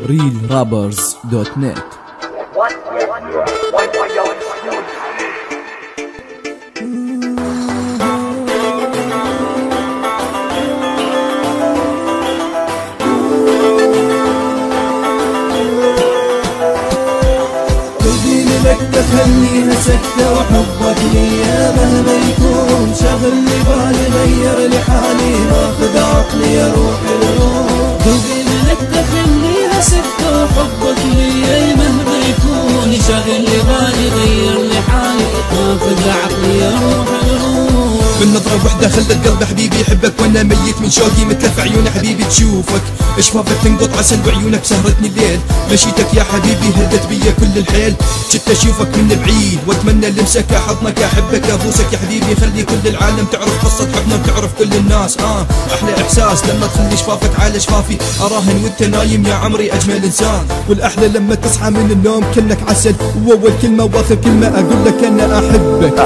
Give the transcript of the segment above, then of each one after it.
realrabbers.net. تخليها سكتة وحبك ليا مهما يكون شغل لي بالي غير لي حالي ماخذ عقلي اروح الروح. قلبي منك تخليها سكتة وحبك ليا مهما يكون شغل لي بالي غير لي حالي ماخذ عقلي اروح الروح. من نظرة وحدة خلت قلبي حبيبي يحبك وانا ميت من شوقي متلف عيون حبيبي تشوفك اشفافك تنقط عسل وعيونك سهرتني الليل مشيتك يا حبيبي هدت بيا كل الحيل جيت اشوفك من بعيد واتمنى لمسك احضنك احبك ابوسك يا حبيبي خلي كل العالم تعرف قصة حبنا وتعرف كل الناس احلى احساس لما تخلي شفافك على شفافي اراهن وانت نايم يا عمري اجمل انسان والاحلى لما تصحى من النوم كأنك عسل واول كلمة واخر كلمة اقول لك انا احبك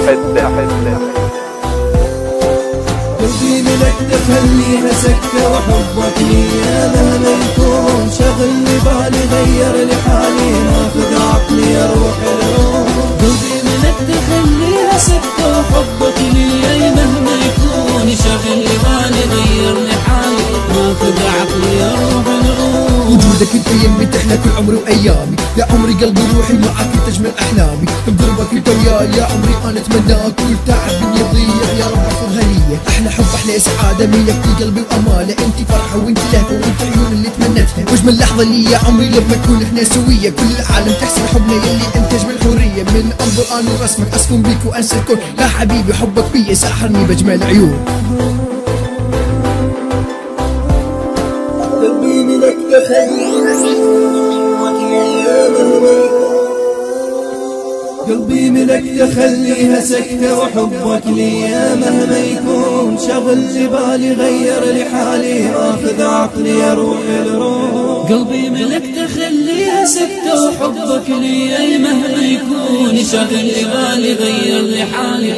قلبي ملك تخليها سكتة وحبك ليا مهما يكون شغل لي بالي غير لي حالي ماخذ عقلي اروح الروح. قلبي ملك تخليها سكتة وحبك ليا مهما يكون شغل لي بالي غير لي حالي ماخذ عقلي اروح الروح. وجودك انت يمي تحلى كل عمري وايامي يا عمري قلبي روحي معك تجمل احلامي بقربك انت وياي يا عمري انا اتمناك كل تعب من يضيع يا رب احفظها لي احلى حب احلى سعاده ملك في قلبي واماله انت فرحه وانت لهفه وانت عيون اللي تمنتها واجمل لحظه لي يا عمري لما نكون احنا سويه كل العالم تحسن حبنا يلي انت اجمل حوريه من انظر انا ورسمك اسكن بيك وانسى الكون يا حبيبي حبك بيا ساحرني بجمال عيون. قلبي ملك قلبي ملك تخليها سكتة وحبك ليا مهما يكون شغل لي بالي غير لي حالي اخذ عقلي اروح الروح. قلبي ملك تخليها سكتة وحبك ليا مهما يكون شغل لي بالي غير لي حالي